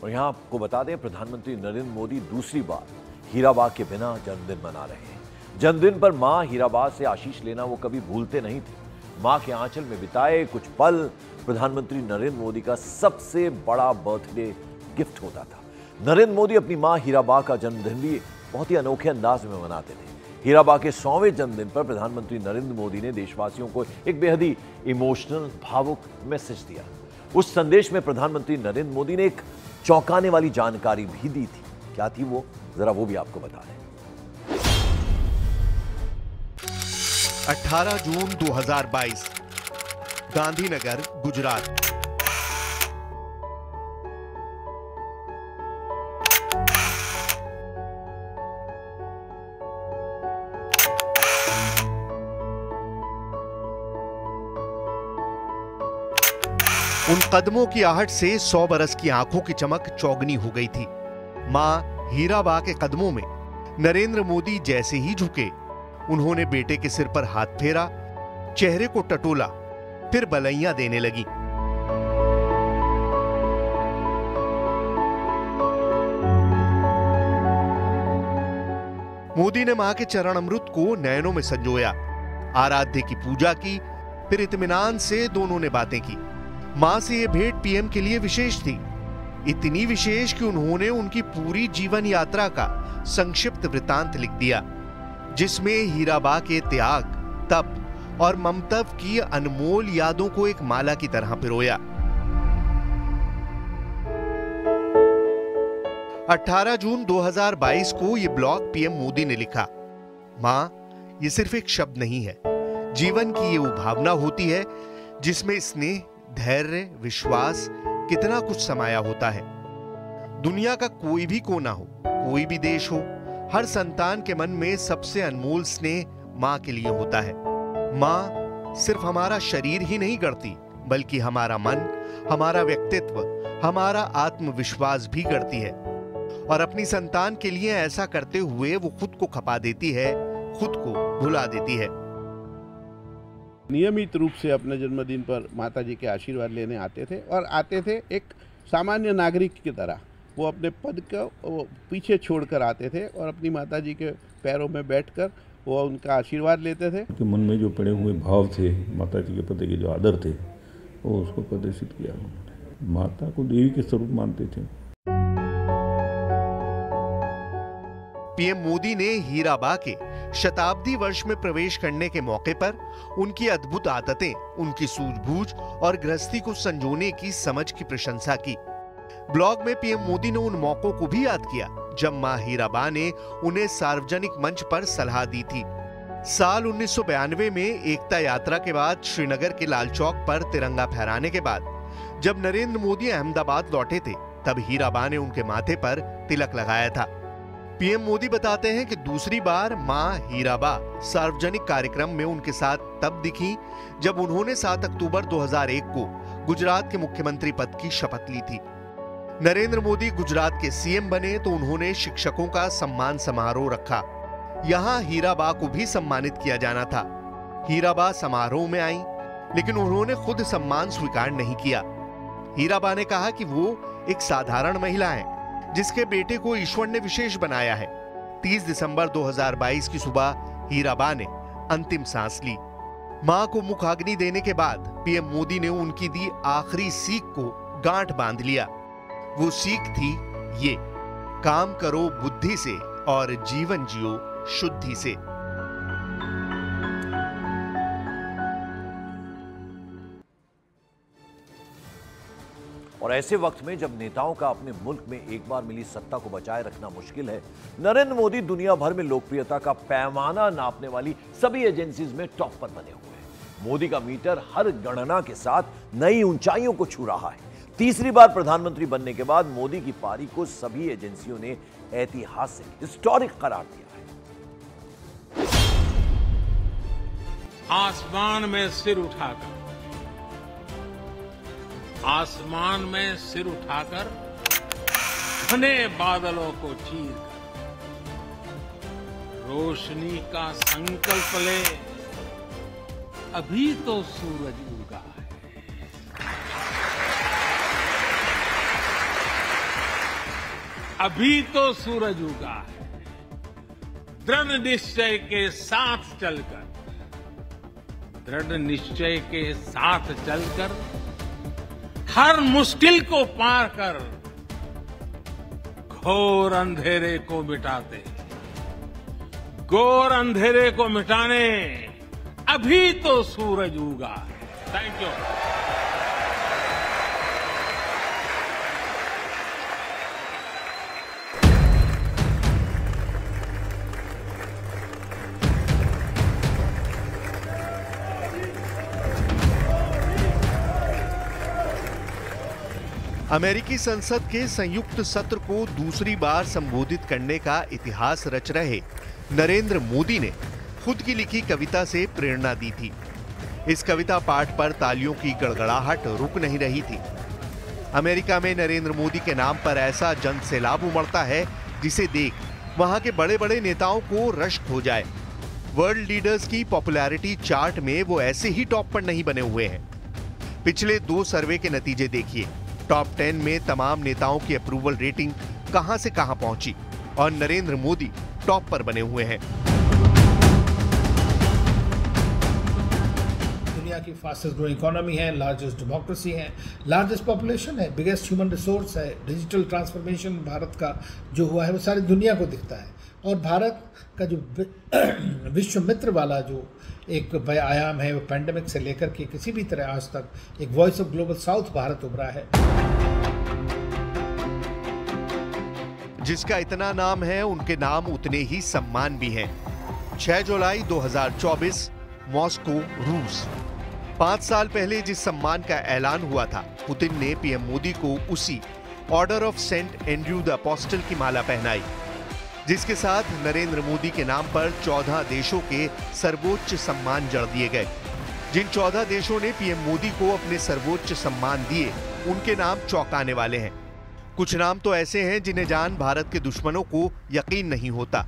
और यहां आपको बता दें, प्रधानमंत्री नरेंद्र मोदी दूसरी बार हीराबाग के बिना जन्मदिन मना रहे हैं। जन्मदिन पर मां हीराबाग से आशीष लेना वो कभी भूलते नहीं थे। मां के आंचल में बिताए कुछ पल प्रधानमंत्री नरेंद्र मोदी का सबसे बड़ा बर्थडे गिफ्ट होता था। नरेंद्र मोदी अपनी मां हीराबाग का जन्मदिन भी बहुत ही अनोखे अंदाज में मनाते थे। हीराबाग के 100वें जन्मदिन पर प्रधानमंत्री नरेंद्र मोदी ने देशवासियों को एक बेहद ही इमोशनल, भावुक मैसेज दिया। उस संदेश में प्रधानमंत्री नरेंद्र मोदी ने एक चौंकाने वाली जानकारी भी दी थी। क्या थी वो, जरा वो भी आपको बता दें। 18 जून 2022, गांधीनगर, गुजरात। उन कदमों की आहट से 100 बरस की आंखों की चमक चौगनी हो गई थी। मां हीराबा के कदमों में नरेंद्र मोदी जैसे ही झुके, उन्होंने बेटे के सिर पर हाथ फेरा, चेहरे को टटोला, फिर बलैया देने लगी। मोदी ने मां के चरण अमृत को नयनों में संजोया, आराध्य की पूजा की, फिर इत्मीनान से दोनों ने बातें की। मां से यह भेंट पीएम के लिए विशेष थी, इतनी विशेष कि उन्होंने उनकी पूरी जीवन यात्रा का संक्षिप्त वृतांत लिख दिया, जिसमें हीराबा के त्याग, तप और ममतव की अनमोल यादों को एक माला की तरह पिरोया। 18 जून 2022 को यह ब्लॉग पीएम मोदी ने लिखा। मां, यह सिर्फ एक शब्द नहीं है, जीवन की ये वो भावना होती है जिसमें स्नेह, धैर्य, विश्वास, कितना कुछ समाया होता है। दुनिया का कोई भी कोना हो, कोई भी देश हो, हर संतान के मन में सबसे अनमोल स्नेह मां के लिए होता है। मां सिर्फ हमारा शरीर ही नहीं गढ़ती, बल्कि हमारा मन, हमारा व्यक्तित्व, हमारा आत्मविश्वास भी गढ़ती है। और अपनी संतान के लिए ऐसा करते हुए वो खुद को खपा देती है, खुद को भुला देती है। नियमित रूप से अपने जन्मदिन पर माताजी के आशीर्वाद लेने आते थे और आते थे एक सामान्य नागरिक की तरह। वो अपने पद को पीछे छोड़कर आते थे और अपनी माताजी के पैरों में बैठकर वो उनका आशीर्वाद लेते थे। कि मन में जो पड़े हुए भाव थे, माताजी के प्रति के जो आदर थे, वो उसको प्रदर्शित किया उन्होंने। माता को देवी के स्वरूप मानते थे। पीएम मोदी ने हीराबा के शताब्दी वर्ष में प्रवेश करने के मौके पर उनकी अद्भुत आदतें, उनकी सूझबूझ और गृहस्थी को संजोने की समझ की प्रशंसा की। ब्लॉग में पीएम मोदी ने उन मौकों को भी याद किया जब मां हीराबा ने उन्हें सार्वजनिक मंच पर सलाह दी थी। साल 1992 में एकता यात्रा के बाद श्रीनगर के लाल चौक पर तिरंगा फहराने के बाद जब नरेंद्र मोदी अहमदाबाद लौटे थे, तब हीराबा ने उनके माथे पर तिलक लगाया था। पीएम मोदी बताते हैं कि दूसरी बार मां हीराबा सार्वजनिक कार्यक्रम में उनके साथ तब दिखी जब उन्होंने 7 अक्टूबर 2001 को गुजरात के मुख्यमंत्री पद की शपथ ली थी। नरेंद्र मोदी गुजरात के सीएम बने तो उन्होंने शिक्षकों का सम्मान समारोह रखा। यहां हीराबा को भी सम्मानित किया जाना था। हीराबा समारोह में आई, लेकिन उन्होंने खुद सम्मान स्वीकार नहीं किया। हीराबा ने कहा कि वो एक साधारण महिला है जिसके बेटे को ईश्वर ने विशेष बनाया है। 30 दिसंबर 2022 की सुबह हीराबा ने अंतिम सांस ली। मां को मुखाग्नि देने के बाद पीएम मोदी ने उनकी दी आखिरी सीख को गांठ बांध लिया। वो सीख थी ये: काम करो बुद्धि से और जीवन जियो शुद्धि से। और ऐसे वक्त में जब नेताओं का अपने मुल्क में एक बार मिली सत्ता को बचाए रखना मुश्किल है, नरेंद्र मोदी दुनिया भर में लोकप्रियता का पैमाना नापने वाली सभी एजेंसीज में टॉप पर बने हुए हैं। मोदी का मीटर हर गणना के साथ नई ऊंचाइयों को छू रहा है। तीसरी बार प्रधानमंत्री बनने के बाद मोदी की पारी को सभी एजेंसियों ने ऐतिहासिक, हिस्टोरिक करार दिया है। आसमान में सिर उठाकर, आसमान में सिर उठाकर घने बादलों को चीर कर रोशनी का संकल्प ले, अभी तो सूरज उगा है। अभी तो सूरज उगा है। दृढ़ निश्चय के साथ चलकर, दृढ़ निश्चय के साथ चलकर, हर मुश्किल को पार कर घोर अंधेरे को मिटाते, घोर अंधेरे को मिटाने अभी तो सूरज उगा है। Thank you. अमेरिकी संसद के संयुक्त सत्र को दूसरी बार संबोधित करने का इतिहास रच रहे नरेंद्र मोदी ने खुद की लिखी कविता से प्रेरणा दी थी। इस कविता पाठ पर तालियों की गड़गड़ाहट रुक नहीं रही थी। अमेरिका में नरेंद्र मोदी के नाम पर ऐसा जन सैलाब उमड़ता है जिसे देख वहां के बड़े बड़े नेताओं को रश्क हो जाए। वर्ल्ड लीडर्स की पॉपुलैरिटी चार्ट में वो ऐसे ही टॉप पर नहीं बने हुए हैं। पिछले 2 सर्वे के नतीजे देखिए। टॉप 10 में तमाम नेताओं की अप्रूवल रेटिंग कहां से कहां पहुंची और नरेंद्र मोदी टॉप पर बने हुए हैं। दुनिया की फास्टेस्ट ग्रोइंग इकोनॉमी है, लार्जेस्ट डेमोक्रेसी है, लार्जेस्ट पॉपुलेशन है, बिगेस्ट ह्यूमन रिसोर्स है। डिजिटल ट्रांसफॉर्मेशन भारत का जो हुआ है वो सारी दुनिया को दिखता है। और भारत का जो विश्व मित्र वाला जो एक आयाम है वो पैंडेमिक से लेकर के किसी भी तरह आज तक एक voice of global south Bharat उभरा है। जिसका इतना नाम है उनके नाम उतने ही सम्मान भी हैं। 6 जुलाई 2024 मॉस्को, रूस। 5 साल पहले जिस सम्मान का ऐलान हुआ था, पुतिन ने पीएम मोदी को उसी order of saint Andrew the apostle की माला पहनाई, जिसके साथ नरेंद्र मोदी के नाम पर 14 देशों के सर्वोच्च सम्मान जड़ दिए गए। जिन 14 देशों ने पीएम मोदी को अपने सर्वोच्च सम्मान दिए, उनके नाम चौंकाने वाले हैं। कुछ नाम तो ऐसे हैं जिन्हें जान भारत के दुश्मनों को यकीन नहीं होता।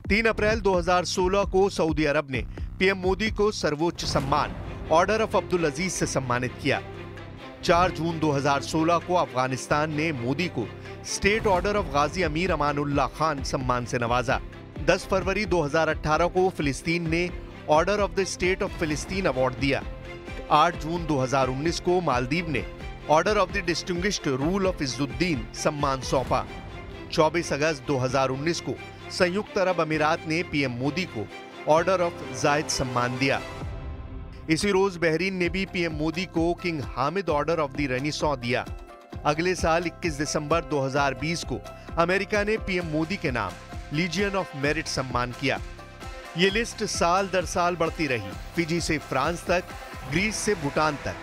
3 अप्रैल 2016 को सऊदी अरब ने पीएम मोदी को सर्वोच्च सम्मान ऑर्डर ऑफ अब्दुल अजीज से सम्मानित किया। 4 जून 2016 को अफगानिस्तान ने मोदी को स्टेट ऑर्डर ऑफ गाजी अमीर अमानुल्लाह खान सम्मान से नवाजा। 10 फरवरी 2018 को फिलिस्तीन ने order of the state of Palestine award दिया। 8 जून 2019 को मालदीव ने order of the distinguished rule of Izzuddin सम्मान सौंपा। 24 अगस्त 2019 को संयुक्त अरब अमीरात ने पीएम मोदी को ऑर्डर ऑफ जायद सम्मान दिया। इसी रोज बहरीन ने भी पीएम मोदी को king Hamid order of the renaissance दिया। अगले साल 21 दिसंबर 2020 को अमेरिका ने पीएम मोदी के नाम लीजियन ऑफ मेरिट सम्मान किया। ये लिस्ट साल दर साल बढ़ती रही। फिजी से फ्रांस तक, ग्रीस से भूटान तक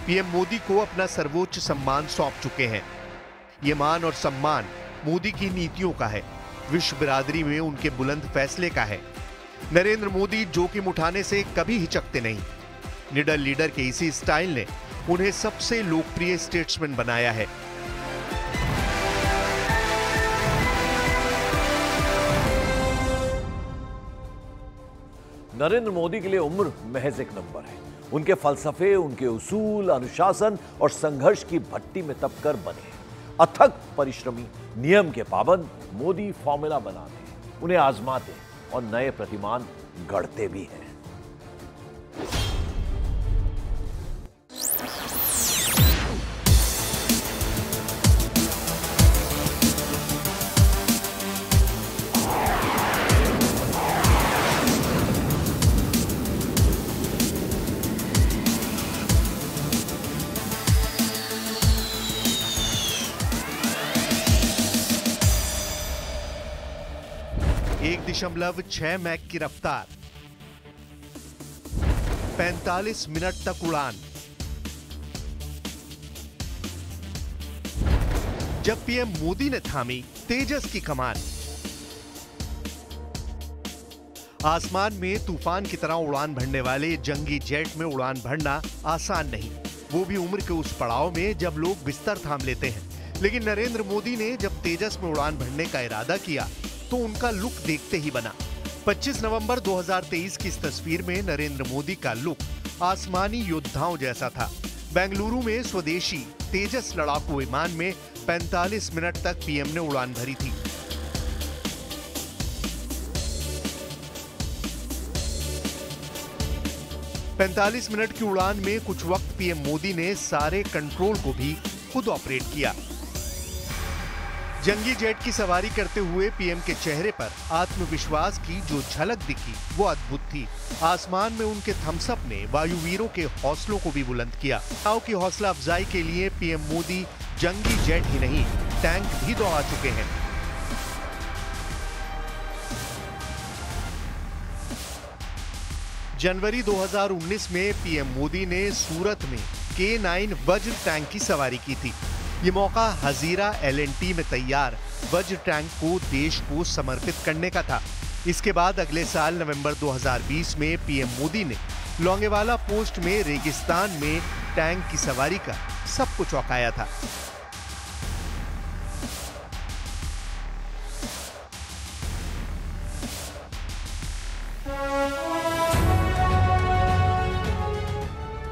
पीएम मोदी को अपना सर्वोच्च सम्मान सौंप चुके हैं। ये मान और सम्मान मोदी की नीतियों का है, विश्व बिरादरी में उनके बुलंद फैसले का है। नरेंद्र मोदी जोखिम उठाने से कभी हिचकते नहीं। निडर लीडर के इसी स्टाइल ने उन्हें सबसे लोकप्रिय स्टेट्समैन बनाया है। नरेंद्र मोदी के लिए उम्र महज एक नंबर है। उनके फलसफे, उनके उसूल, अनुशासन और संघर्ष की भट्टी में तपकर बने अथक परिश्रमी, नियम के पाबंद मोदी फॉर्मूला बनाते, उन्हें आजमाते और नए प्रतिमान गढ़ते भी हैं। दशमलव 6 मैक की रफ्तार, 45 मिनट तक उड़ान। जब पीएम मोदी ने थामी तेजस की कमान, आसमान में तूफान की तरह उड़ान भरने वाले जंगी जेट में उड़ान भरना आसान नहीं, वो भी उम्र के उस पड़ाव में जब लोग बिस्तर थाम लेते हैं। लेकिन नरेंद्र मोदी ने जब तेजस में उड़ान भरने का इरादा किया तो उनका लुक देखते ही बना। 25 नवंबर 2023 की इस तस्वीर में नरेंद्र मोदी का लुक आसमानी योद्धाओं जैसा था। बेंगलुरु में स्वदेशी तेजस लड़ाकू विमान में 45 मिनट तक पीएम ने उड़ान भरी थी। पैंतालीस मिनट की उड़ान में कुछ वक्त पीएम मोदी ने सारे कंट्रोल को भी खुद ऑपरेट किया। जंगी जेट की सवारी करते हुए पीएम के चेहरे पर आत्मविश्वास की जो झलक दिखी वो अद्भुत थी। आसमान में उनके थम्स अप ने वायुवीरों के हौसलों को भी बुलंद किया। सेनाओं की हौसला अफजाई के लिए पीएम मोदी जंगी जेट ही नहीं, टैंक भी दौड़ा चुके हैं। जनवरी 2019 में पीएम मोदी ने सूरत में K9 वज्र टैंक की सवारी की थी। ये मौका हजीरा L&T में तैयार वज्र टैंक को देश को समर्पित करने का था। इसके बाद अगले साल नवंबर 2020 में पीएम मोदी ने लोंगेवाला पोस्ट में रेगिस्तान में टैंक की सवारी का सबको चौंकाया था।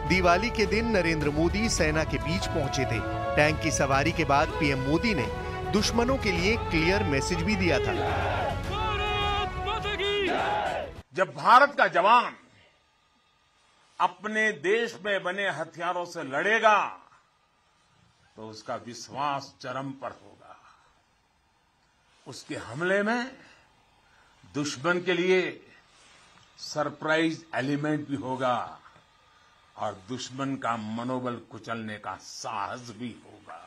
दिवाली के दिन नरेंद्र मोदी सेना के बीच पहुंचे थे। टैंक की सवारी के बाद पीएम मोदी ने दुश्मनों के लिए क्लियर मैसेज भी दिया था। जब भारत का जवान अपने देश में बने हथियारों से लड़ेगा तो उसका विश्वास चरम पर होगा। उसके हमले में दुश्मन के लिए सरप्राइज एलिमेंट भी होगा और दुश्मन का मनोबल कुचलने का साहस भी होगा।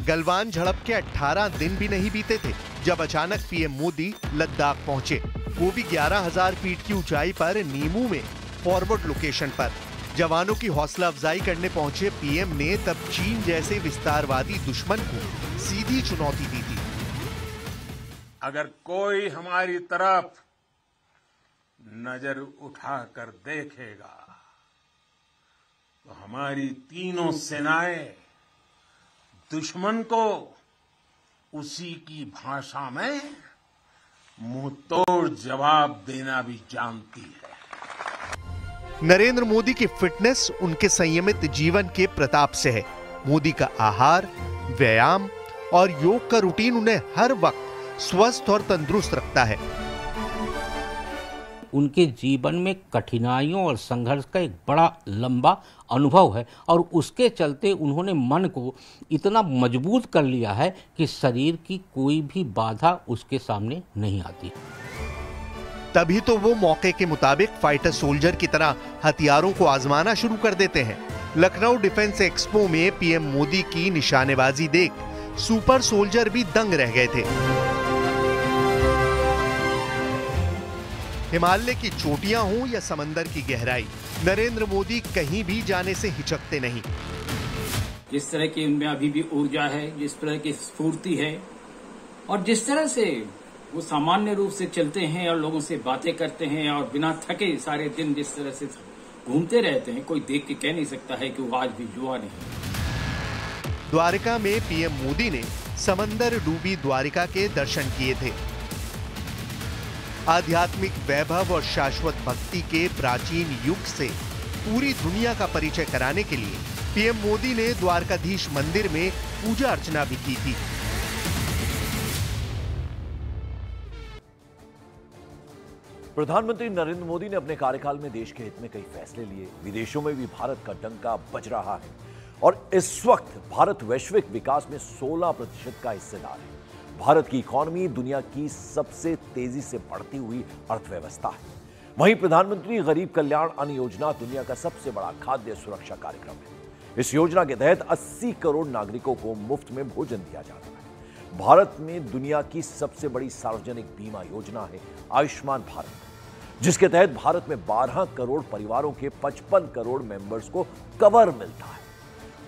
गलवान झड़प के 18 दिन भी नहीं बीते थे जब अचानक पीएम मोदी लद्दाख पहुंचे, वो भी 11,000 फीट की ऊंचाई पर नीमू में फॉरवर्ड लोकेशन पर। जवानों की हौसला अफजाई करने पहुंचे पीएम ने तब चीन जैसे विस्तारवादी दुश्मन को सीधी चुनौती दी थी। अगर कोई हमारी तरफ नजर उठाकर देखेगा तो हमारी तीनों सेनाएं दुश्मन को उसी की भाषा में मुंहतोड़ जवाब देना भी जानती है। नरेंद्र मोदी की फिटनेस उनके संयमित जीवन के प्रताप से है। मोदी का आहार, व्यायाम और योग का रूटीन उन्हें हर वक्त स्वस्थ और तंदुरुस्त रखता है। उनके जीवन में कठिनाइयों और संघर्ष का एक बड़ा लंबा अनुभव है और उसके चलते उन्होंने मन को इतना मजबूत कर लिया है कि शरीर की कोई भी बाधा उसके सामने नहीं आती। तभी तो वो मौके के मुताबिक फाइटर सोल्जर की तरह हथियारों को आजमाना शुरू कर देते हैं। लखनऊ डिफेंस एक्सपो में पीएम मोदी की निशानेबाजी देख सुपर सोल्जर भी दंग रह गए थे। हिमालय की चोटियां हों या समंदर की गहराई, नरेंद्र मोदी कहीं भी जाने से हिचकते नहीं। जिस तरह की उनमें अभी भी ऊर्जा है, जिस तरह की स्फूर्ति है और जिस तरह से वो सामान्य रूप से चलते हैं और लोगों से बातें करते हैं और बिना थके सारे दिन जिस तरह से घूमते रहते हैं, कोई देख के कह नहीं सकता है कि वो आज भी युवा नहीं। द्वारिका में पीएम मोदी ने समंदर डूबी द्वारिका के दर्शन किए थे। आध्यात्मिक वैभव और शाश्वत भक्ति के प्राचीन युग से पूरी दुनिया का परिचय कराने के लिए पीएम मोदी ने द्वारकाधीश मंदिर में पूजा अर्चना भी की थी। प्रधानमंत्री नरेंद्र मोदी ने अपने कार्यकाल में देश के हित में कई फैसले लिए। विदेशों में भी भारत का डंका बज रहा है और इस वक्त भारत वैश्विक विकास में 16% का हिस्सेदार है। भारत की इकॉनमी दुनिया की सबसे तेजी से बढ़ती हुई अर्थव्यवस्था है। वहीं प्रधानमंत्री गरीब कल्याण अन्न योजना दुनिया का सबसे बड़ा खाद्य सुरक्षा कार्यक्रम है। इस योजना के तहत 80 करोड़ नागरिकों को मुफ्त में भोजन दिया जाता है। भारत में दुनिया की सबसे बड़ी सार्वजनिक बीमा योजना है आयुष्मान भारत, जिसके तहत भारत में 12 करोड़ परिवारों के 55 करोड़ मेंबर्स को कवर मिलता है।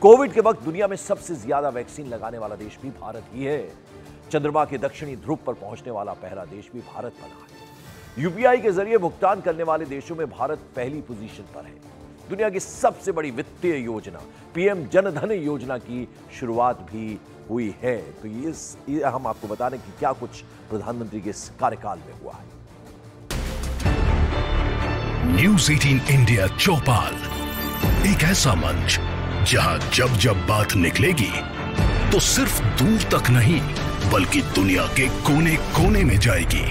कोविड के वक्त दुनिया में सबसे ज्यादा वैक्सीन लगाने वाला देश भी भारत ही है। चंद्रमा के दक्षिणी ध्रुव पर पहुंचने वाला पहला देश भी भारत बना है। यूपीआई के जरिए भुगतान करने वाले देशों में भारत पहली पोजीशन पर है। दुनिया की सबसे बड़ी वित्तीय योजना पीएम जनधन योजना की शुरुआत भी हुई है। तो ये हम आपको बता दें कि क्या कुछ प्रधानमंत्री के इस कार्यकाल में हुआ है। न्यूज़ 18 इंडिया चौपाल, एक ऐसा मंच जहां जब जब बात निकलेगी तो सिर्फ दूर तक नहीं बल्कि दुनिया के कोने कोने में जाएगी,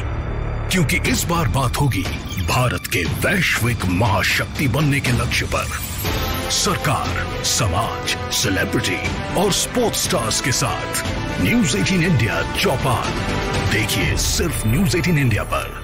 क्योंकि इस बार बात होगी भारत के वैश्विक महाशक्ति बनने के लक्ष्य पर। सरकार, समाज, सेलिब्रिटी और स्पोर्ट्स स्टार्स के साथ न्यूज़ 18 इंडिया चौपाल। देखिए सिर्फ न्यूज़ 18 इंडिया पर।